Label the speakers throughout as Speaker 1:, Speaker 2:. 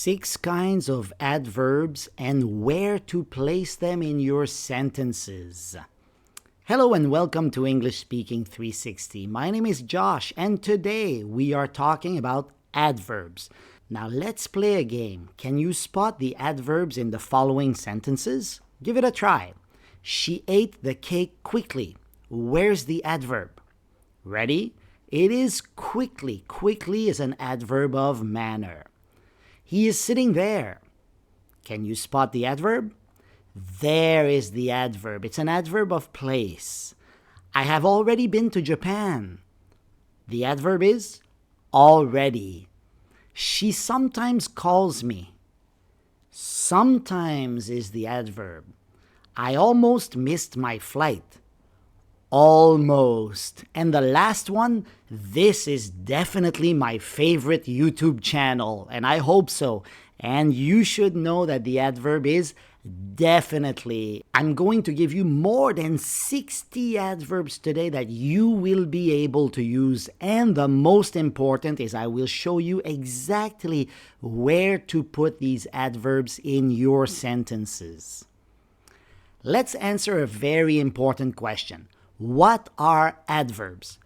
Speaker 1: 6 kinds of adverbs and where to place them in your sentences. Hello and welcome to English Speaking 360. My name is Josh and today we are talking about adverbs. Now let's play a game. Can you spot the adverbs in the following sentences? Give it a try. She ate the cake quickly. Where's the adverb? Ready? It is quickly. Quickly is an adverb of manner. He is sitting there. Can you spot the adverb? There is the adverb. It's an adverb of place. I have already been to Japan. The adverb is already. She sometimes calls me. Sometimes is the adverb. I almost missed my flight. Almost. And the last one, this is definitely my favorite YouTube channel, and I hope so. And you should know that the adverb is definitely. I'm going to give you more than 60 adverbs today that you will be able to use. And the most important is I will show you exactly where to put these adverbs in your sentences. Let's answer a very important question. What are adverbs?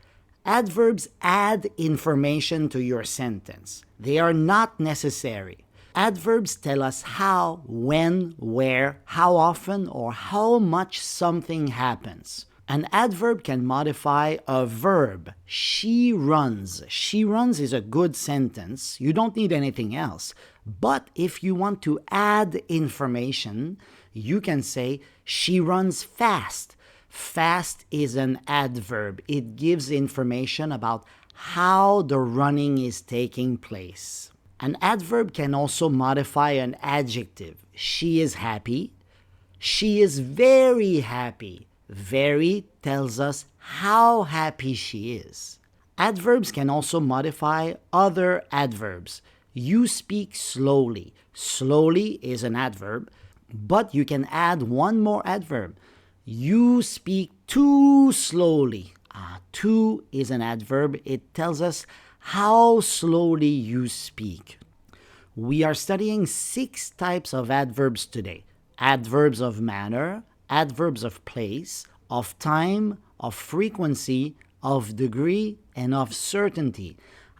Speaker 1: Adverbs add information to your sentence. They are not necessary. Adverbs tell us how, when, where, how often, or how much something happens. An adverb can modify a verb. She runs. She runs is a good sentence. You don't need anything else. But if you want to add information, you can say, she runs fast. Fast is an adverb. It gives information about how the running is taking place. An adverb can also modify an adjective. She is happy. She is very happy. Very tells us how happy she is. Adverbs can also modify other adverbs. You speak slowly. Slowly is an adverb, but you can add one more adverb. You speak too slowly. Too is an adverb. It tells us how slowly you speak. We are studying 6 types of adverbs today. Adverbs of manner, adverbs of place, of time, of frequency, of degree, and of certainty.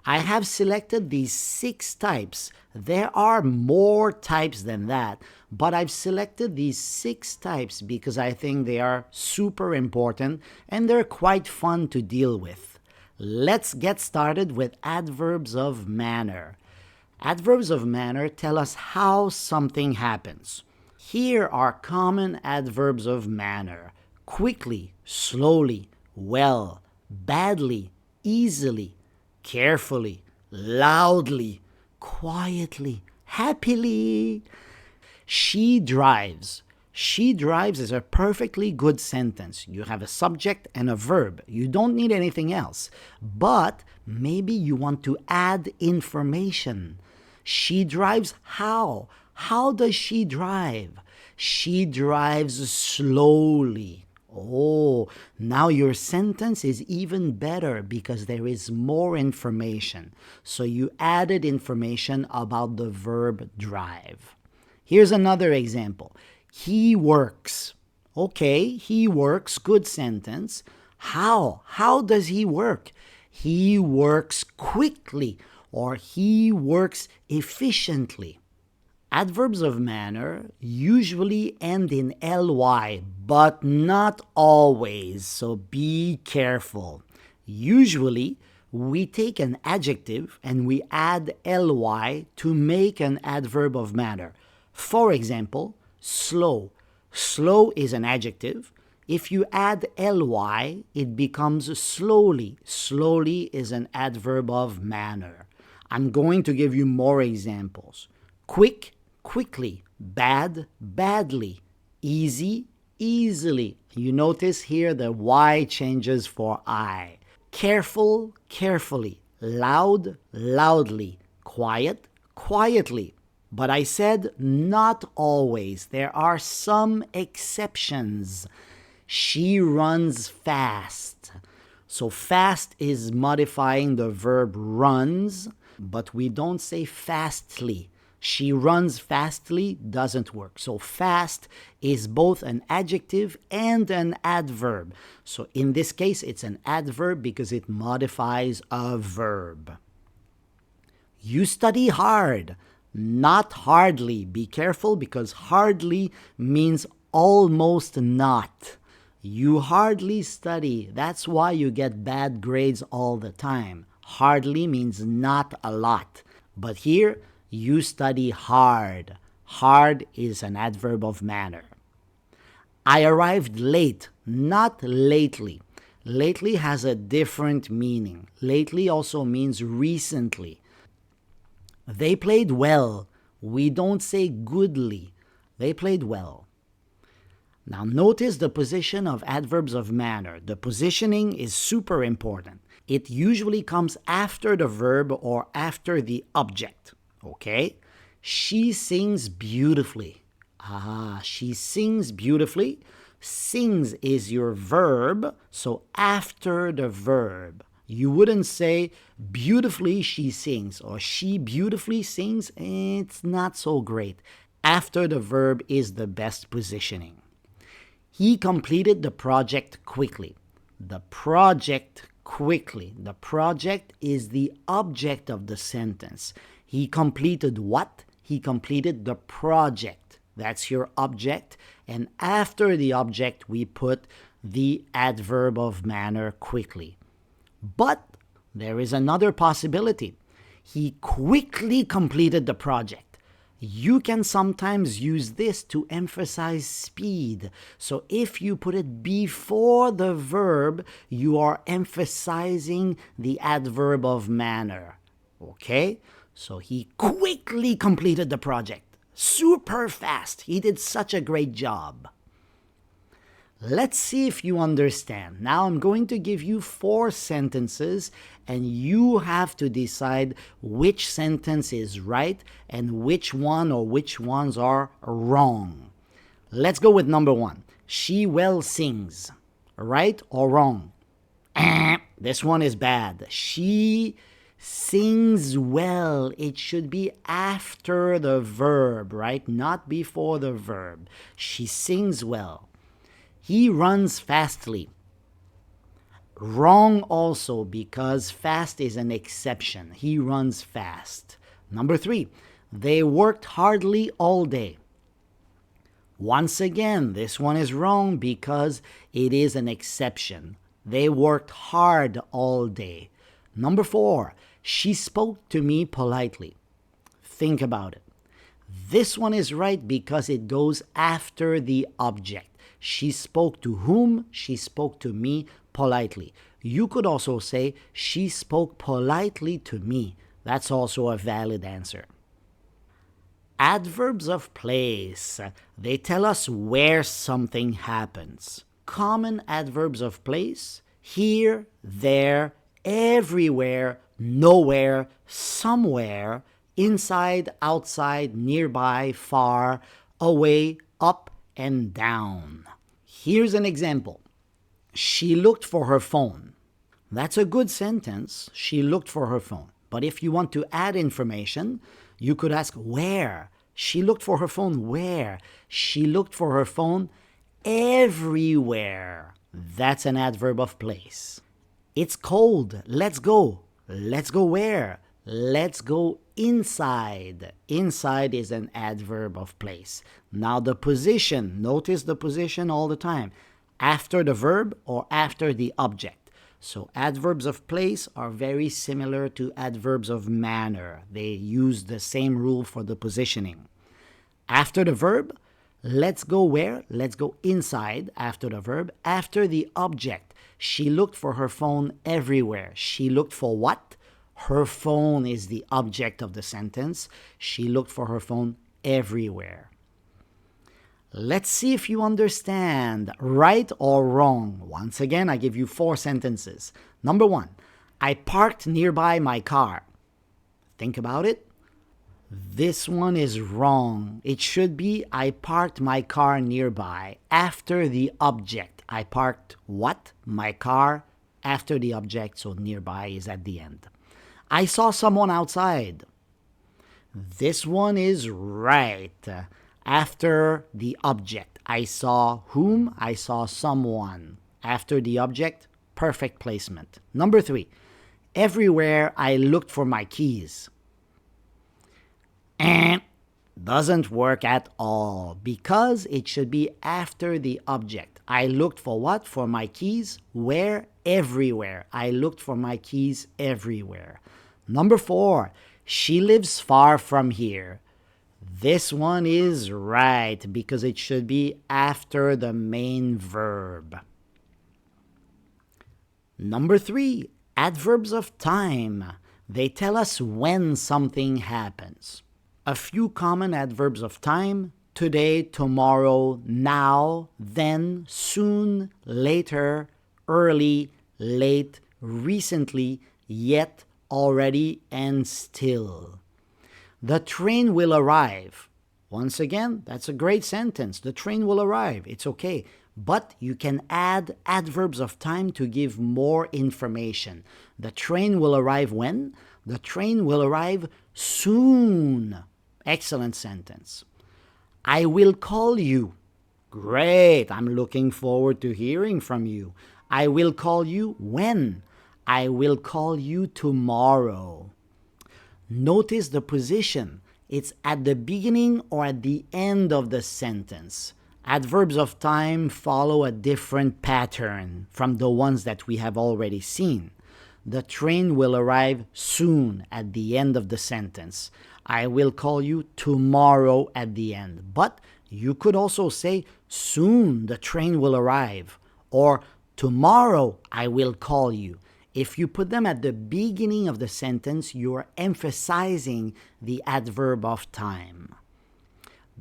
Speaker 1: I have selected these 6 types. There are more types than that, but I've selected these 6 types because I think they are super important and they're quite fun to deal with. Let's get started with adverbs of manner. Adverbs of manner tell us how something happens. Here are common adverbs of manner: quickly, slowly, well, badly, easily, carefully, loudly, quietly, happily. She drives. She drives is a perfectly good sentence. You have a subject and a verb. You don't need anything else. But maybe you want to add information. She drives how? How does she drive? She drives slowly. Oh, now your sentence is even better because there is more information. So you added information about the verb drive. Here's another example. He works. Okay, he works, good sentence. How? How does he work? He works quickly or he works efficiently. Adverbs of manner usually end in ly, but not always, so be careful. Usually, we take an adjective and we add ly to make an adverb of manner. For example, slow. Slow is an adjective. If you add ly, it becomes slowly. Slowly is an adverb of manner. I'm going to give you more examples. Quick, quickly. Bad, badly. Easy, easily. You notice here the y changes for I. Careful, carefully. Loud, loudly. Quiet, quietly. But I said not always. There are some exceptions. She runs fast. So fast is modifying the verb runs, but we don't say fastly. She runs fastly doesn't work. So fast is both an adjective and an adverb. So in this case, it's an adverb because it modifies a verb. You study hard, not hardly. Be careful because hardly means almost not. You hardly study. That's why you get bad grades all the time. Hardly means not a lot. But here, you study hard. Hard is an adverb of manner. I arrived late, not lately. Lately has a different meaning. Lately also means recently. They played well. We don't say goodly. They played well. Now notice the position of adverbs of manner. The positioning is super important. It usually comes after the verb or after the object. Okay? She sings beautifully. She sings beautifully. Sings is your verb, so after the verb. You wouldn't say beautifully she sings or she beautifully sings. It's not so great. After the verb is the best positioning. He completed the project quickly. The project quickly. The project is the object of the sentence. He completed what? He completed the project. That's your object. And after the object, we put the adverb of manner quickly. But there is another possibility. He quickly completed the project. You can sometimes use this to emphasize speed. So if you put it before the verb, you are emphasizing the adverb of manner. Okay? So he quickly completed the project. Super fast. He did such a great job. Let's see if you understand. Now I'm going to give you 4 sentences and you have to decide which sentence is right and which one or which ones are wrong. Let's go with number 1. She well sings. Right or wrong? This one is bad. She sings well. It should be after the verb, right? Not before the verb. She sings well. He runs fastly. Wrong also because fast is an exception. He runs fast. Number 3, they worked hardly all day. Once again, this one is wrong because it is an exception. They worked hard all day. Number 4, she spoke to me politely. Think about it. This one is right because it goes after the object. She spoke to whom? She spoke to me politely. You could also say, she spoke politely to me. That's also a valid answer. Adverbs of place. They tell us where something happens. Common adverbs of place: here, there, everywhere, nowhere, somewhere, inside, outside, nearby, far, away, up, and down. Here's an example. She looked for her phone. That's a good sentence. She looked for her phone. But if you want to add information, you could ask where. She looked for her phone where? She looked for her phone everywhere. That's an adverb of place. It's cold. Let's go. Let's go where? Let's go inside. Inside is an adverb of place. Now the position. Notice the position all the time. After the verb or after the object. So adverbs of place are very similar to adverbs of manner. They use the same rule for the positioning. After the verb, let's go where? Let's go inside after the verb. After the object, she looked for her phone everywhere. She looked for what? Her phone is the object of the sentence. She looked for her phone everywhere. Let's see if you understand, right or wrong. Once again, I give you 4 sentences. Number 1, I parked nearby my car. Think about it. This one is wrong. It should be I parked my car nearby after the object. I parked what? My car after the object, so nearby is at the end. I saw someone outside. This one is right. After the object, I saw whom, I saw someone. After the object, perfect placement. Number 3, everywhere I looked for my keys. And doesn't work at all because it should be after the object. I looked for what? For my keys. Where? Everywhere. I looked for my keys everywhere. Number 4, she lives far from here. This one is right because it should be after the main verb. Number 3, adverbs of time. They tell us when something happens. A few common adverbs of time: today, tomorrow, now, then, soon, later, early, late, recently, yet, already, and still. The train will arrive. Once again, that's a great sentence. The train will arrive. It's okay. But you can add adverbs of time to give more information. The train will arrive when? The train will arrive soon. Excellent sentence. I will call you. Great. I'm looking forward to hearing from you. I will call you when? I will call you tomorrow. Notice the position. It's at the beginning or at the end of the sentence. Adverbs of time follow a different pattern from the ones that we have already seen. The train will arrive soon at the end of the sentence. I will call you tomorrow at the end. But you could also say soon the train will arrive, or tomorrow I will call you. If you put them at the beginning of the sentence, you're emphasizing the adverb of time.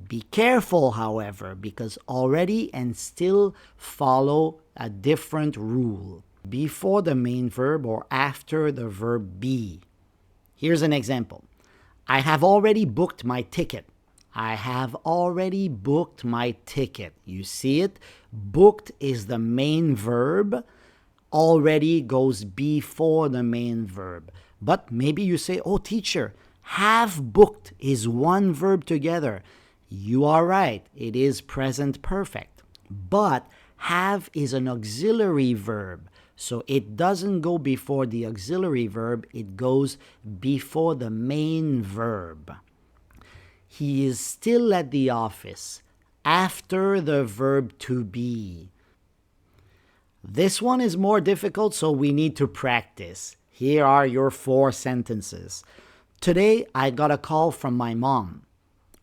Speaker 1: Be careful, however, because already and still follow a different rule. Before the main verb or after the verb be. Here's an example. I have already booked my ticket. I have already booked my ticket. You see it? Booked is the main verb. Already goes before the main verb. But maybe you say, oh teacher, have booked is one verb together. You are right, it is present perfect. But have is an auxiliary verb, so it doesn't go before the auxiliary verb, it goes before the main verb. He is still at the office, after the verb to be. This one is more difficult, so we need to practice. Here are your 4 sentences. Today, I got a call from my mom.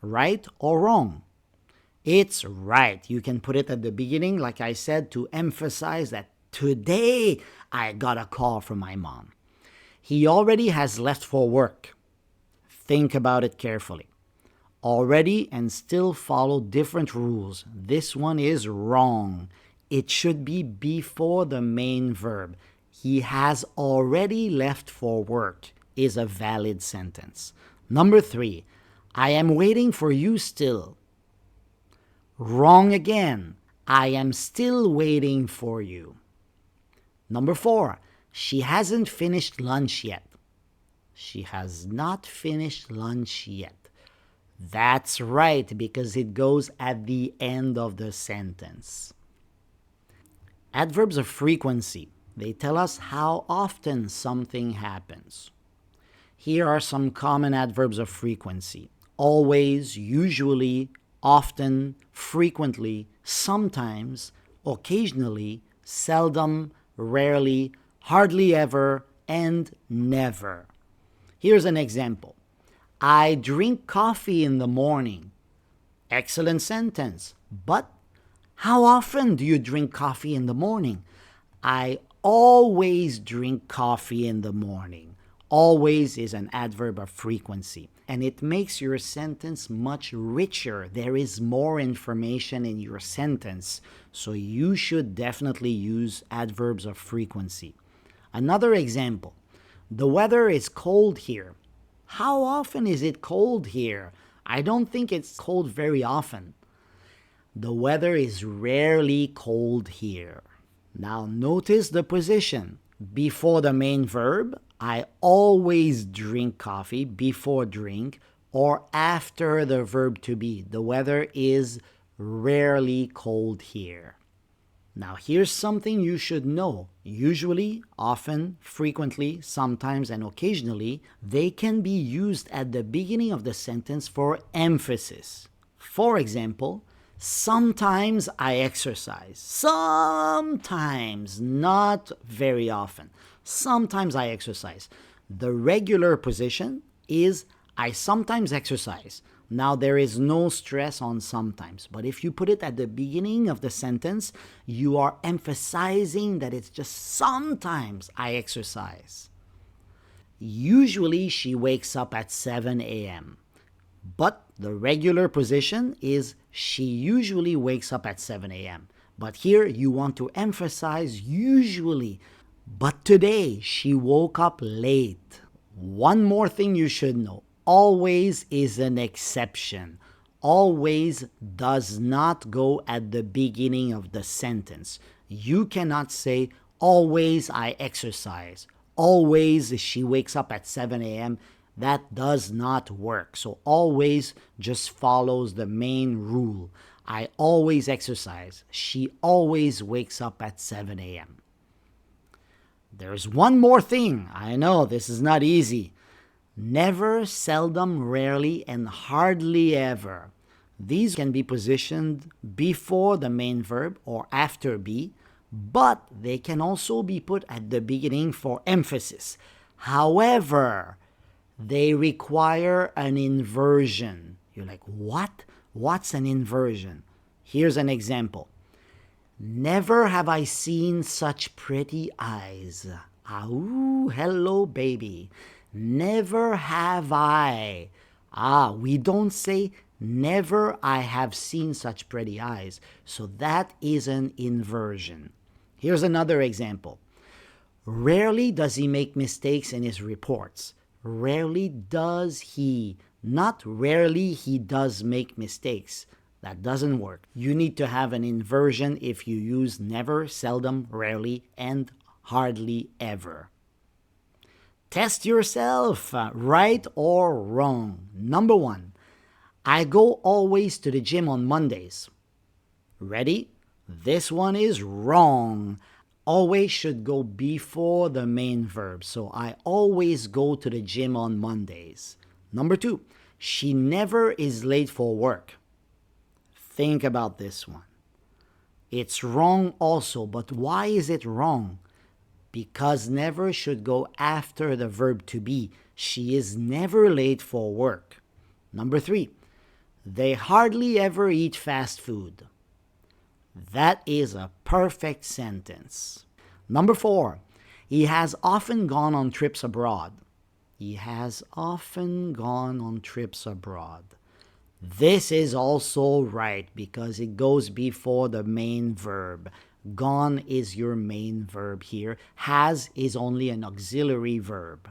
Speaker 1: Right or wrong? It's right. You can put it at the beginning, like I said, to emphasize that today I got a call from my mom. He already has left for work. Think about it carefully. Already and still follow different rules. This one is wrong. It should be before the main verb. He has already left for work is a valid sentence. Number 3, I am waiting for you still. Wrong again. I am still waiting for you. Number 4, she hasn't finished lunch yet. She has not finished lunch yet. That's right, because it goes at the end of the sentence. Adverbs of frequency. They tell us how often something happens. Here are some common adverbs of frequency. Always, usually, often, frequently, sometimes, occasionally, seldom, rarely, hardly ever, and never. Here's an example. I drink coffee in the morning. Excellent sentence. But how often do you drink coffee in the morning? I always drink coffee in the morning. Always is an adverb of frequency, and it makes your sentence much richer. There is more information in your sentence, so you should definitely use adverbs of frequency. Another example, the weather is cold here. How often is it cold here? I don't think it's cold very often. The weather is rarely cold here. Now notice the position. Before the main verb, I always drink coffee, before drink, or after the verb to be. The weather is rarely cold here. Now here's something you should know. Usually, often, frequently, sometimes, and occasionally, they can be used at the beginning of the sentence for emphasis. For example, sometimes I exercise. Sometimes, not very often. Sometimes I exercise. The regular position is I sometimes exercise. Now, there is no stress on sometimes, but if you put it at the beginning of the sentence, you are emphasizing that it's just sometimes I exercise. Usually, she wakes up at 7 a.m., but the regular position is she usually wakes up at 7 a.m. But here, you want to emphasize usually. But today, she woke up late. One more thing you should know. Always is an exception. Always does not go at the beginning of the sentence. You cannot say, always I exercise. Always she wakes up at 7 a.m. That does not work. So always just follows the main rule. I always exercise. She always wakes up at 7 a.m. There's one more thing. I know this is not easy. Never, seldom, rarely, and hardly ever. These can be positioned before the main verb or after be, but they can also be put at the beginning for emphasis. However, they require an inversion. You're like, what? What's an inversion? Here's an example. Never have I seen such pretty eyes. Ooh, hello, baby. Never have I. We don't say never I have seen such pretty eyes. So that is an inversion. Here's another example. Rarely does he make mistakes in his reports. Rarely does he. Not rarely he does make mistakes. That doesn't work. You need to have an inversion if you use never, seldom, rarely, and hardly ever. Test yourself, right or wrong. Number 1, I go always to the gym on Mondays. Ready? This one is wrong. Always should go before the main verb. So I always go to the gym on Mondays. Number 2, she never is late for work. Think about this one. It's wrong also, but why is it wrong? Because never should go after the verb to be. She is never late for work. Number 3, they hardly ever eat fast food. That is a perfect sentence. Number 4, he has often gone on trips abroad. He has often gone on trips abroad. This is also right because it goes before the main verb. Gone is your main verb here. Has is only an auxiliary verb.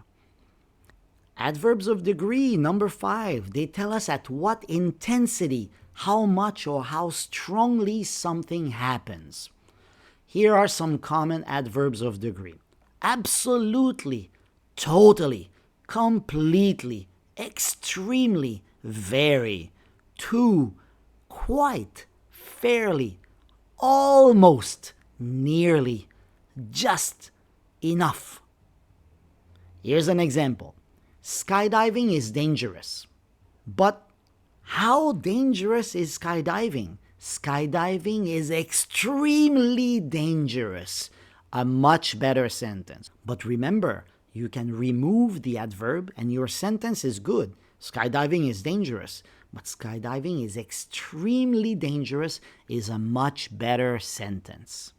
Speaker 1: Adverbs of degree, number 5. They tell us at what intensity, how much or how strongly something happens. Here are some common adverbs of degree. Absolutely, totally, completely, extremely, very, to, quite, fairly, almost, nearly, just, enough. Here's an example. Skydiving is dangerous. But how dangerous is skydiving? Skydiving is extremely dangerous. A much better sentence. But remember, you can remove the adverb and your sentence is good. Skydiving is dangerous, but skydiving is extremely dangerous is a much better sentence.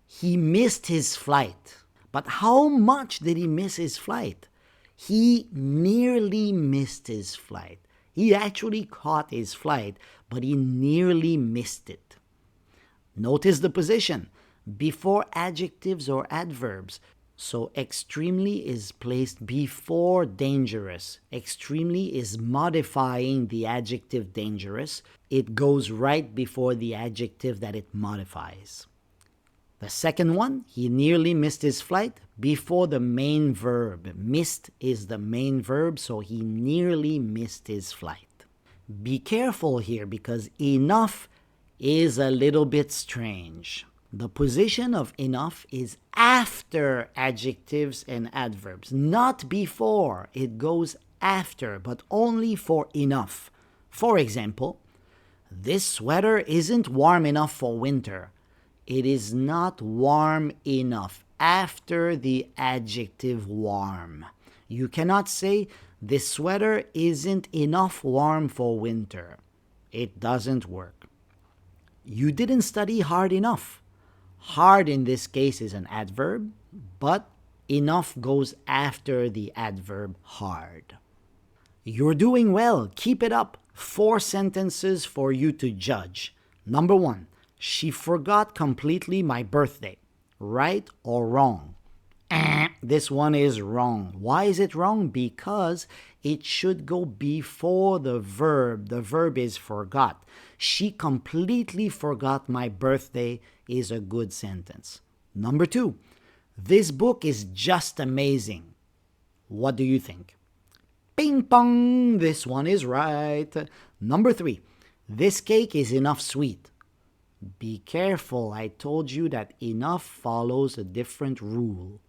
Speaker 1: He missed his flight. But how much did he miss his flight? He nearly missed his flight. He actually caught his flight, but he nearly missed it. Notice the position before adjectives or adverbs. So extremely is placed before dangerous. Extremely is modifying the adjective dangerous. It goes right before the adjective that it modifies. The second one, he nearly missed his flight, before the main verb. Missed is the main verb, so he nearly missed his flight. Be careful here because enough is a little bit strange. The position of enough is after adjectives and adverbs, not before. It goes after, but only for enough. For example, this sweater isn't warm enough for winter. It is not warm enough after the adjective warm. You cannot say, this sweater isn't enough warm for winter. It doesn't work. You didn't study hard enough. Hard in this case is an adverb, but enough goes after the adverb hard. You're doing well. Keep it up. 4 sentences for you to judge. Number 1, she forgot completely my birthday. Right or wrong? This one is wrong. Why is it wrong? Because it should go before the verb. The verb is forgot. She completely forgot my birthday is a good sentence. Number 2, this book is just amazing. What do you think? Ping pong, this one is right. Number 3, this cake is enough sweet. Be careful, I told you that enough follows a different rule.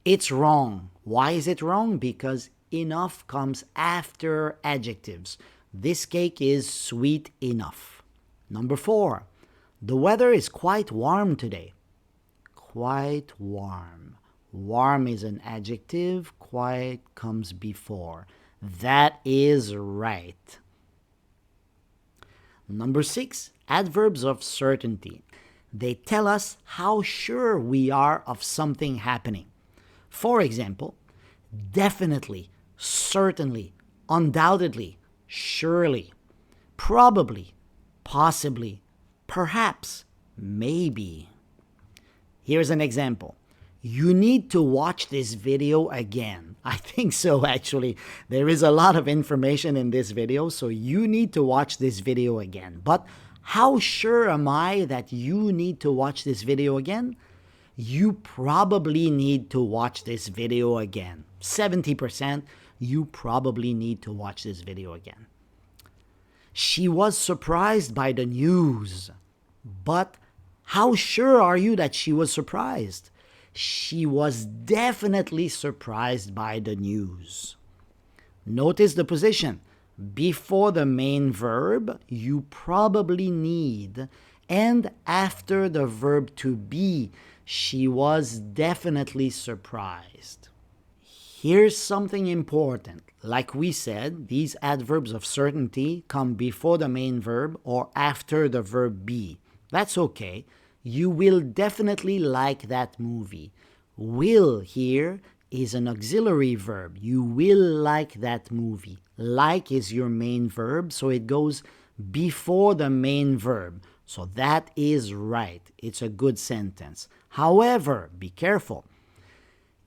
Speaker 1: It's wrong. Why is it wrong? Because enough comes after adjectives. This cake is sweet enough. Number 4, the weather is quite warm today. Quite warm. Warm is an adjective, quite comes before. That is right. Number 6, adverbs of certainty. They tell us how sure we are of something happening. For example, definitely, certainly, undoubtedly, surely, probably, possibly, perhaps, maybe. Here's an example. You need to watch this video again. I think so, actually. There is a lot of information in this video, so you need to watch this video again. But how sure am I that you need to watch this video again? You probably need to watch this video again. 70%, you probably need to watch this video again. She was surprised by the news. But how sure are you that she was surprised? She was definitely surprised by the news. Notice the position. Before the main verb, you probably need, and after the verb to be, she was definitely surprised. Here's something important. Like we said, these adverbs of certainty come before the main verb or after the verb be. That's okay. You will definitely like that movie. Will here is an auxiliary verb. You will like that movie. Like is your main verb, so it goes before the main verb. So that is right. It's a good sentence. However, be careful.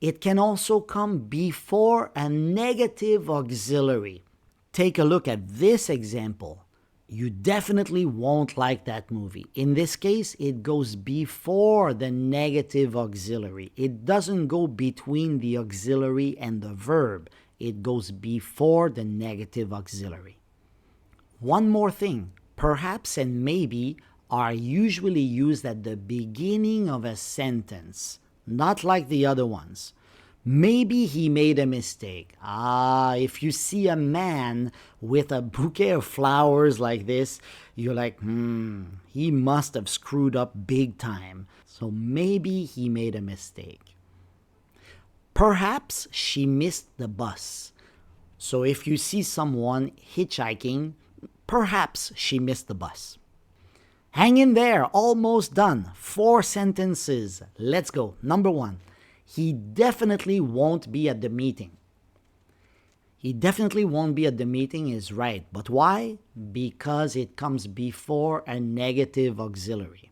Speaker 1: It can also come before a negative auxiliary. Take a look at this example. You definitely won't like that movie. In this case, it goes before the negative auxiliary. It doesn't go between the auxiliary and the verb. It goes before the negative auxiliary. One more thing. Perhaps and maybe are usually used at the beginning of a sentence, not like the other ones. Maybe he made a mistake. If you see a man with a bouquet of flowers like this, you're like, he must have screwed up big time. So maybe he made a mistake. Perhaps she missed the bus. So if you see someone hitchhiking, perhaps she missed the bus. Hang in there, almost done. 4 sentences. Let's go. Number 1. He definitely won't be at the meeting. He definitely won't be at the meeting is right. But why? Because it comes before a negative auxiliary.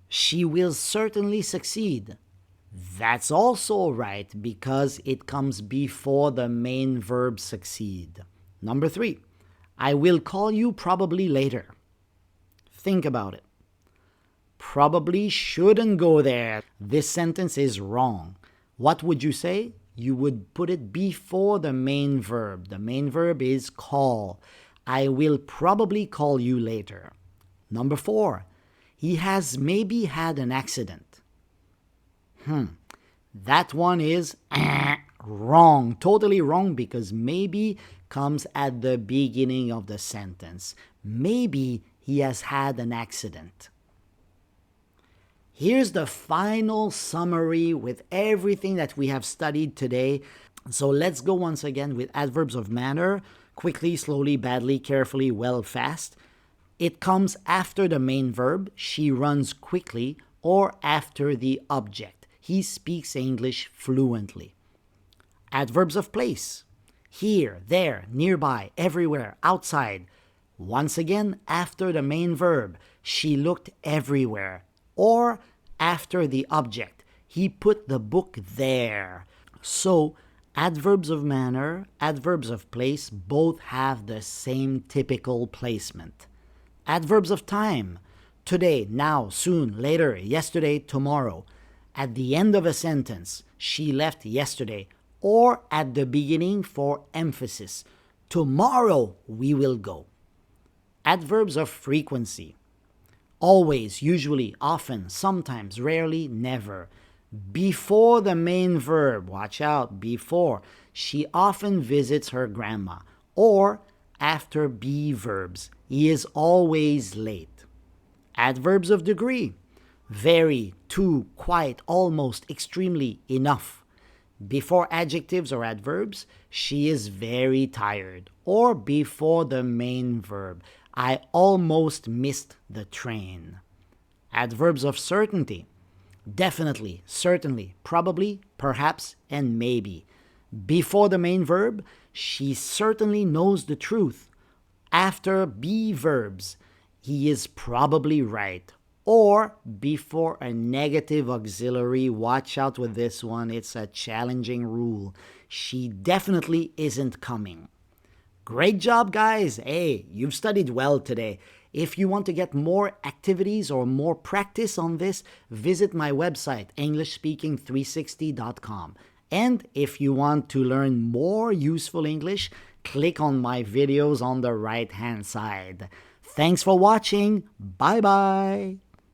Speaker 1: She will certainly succeed. That's also right because it comes before the main verb succeed. Number 3. I will call you probably later. Think about it. probably shouldn't go there. This sentence is wrong. What would you say? You would put it before the main verb. The main verb is call. I will probably call you later. Number 4, he has maybe had an accident. That one is wrong, totally wrong, because maybe comes at the beginning of the sentence. Maybe he has had an accident. Here's the final summary with everything that we have studied today. So let's go once again with adverbs of manner. Quickly, slowly, badly, carefully, well, fast. It comes after the main verb, she runs quickly, or after the object. He speaks English fluently. Adverbs of place. Here, there, nearby, everywhere, outside. Once again, after the main verb, she looked everywhere. Or after the object, he put the book there. So, adverbs of manner, adverbs of place both have the same typical placement. Adverbs of time. Today, now, soon, later, yesterday, tomorrow. At the end of a sentence, she left yesterday, or at the beginning for emphasis. Tomorrow we will go. Adverbs of frequency. Always, usually, often, sometimes, rarely, never. Before the main verb, watch out, before, she often visits her grandma. Or after be verbs, he is always late. Adverbs of degree. Very, too, quite, almost, extremely, enough. Before adjectives or adverbs, she is very tired. Or before the main verb, I almost missed the train. Adverbs of certainty. Definitely, certainly, probably, perhaps, and maybe. Before the main verb, she certainly knows the truth. After be verbs, he is probably right. Or before a negative auxiliary, watch out with this one, it's a challenging rule. She definitely isn't coming. Great job, guys! Hey, you've studied well today. If you want to get more activities or more practice on this, visit my website, EnglishSpeaking360.com. And if you want to learn more useful English, click on my videos on the right-hand side. Thanks for watching. Bye-bye.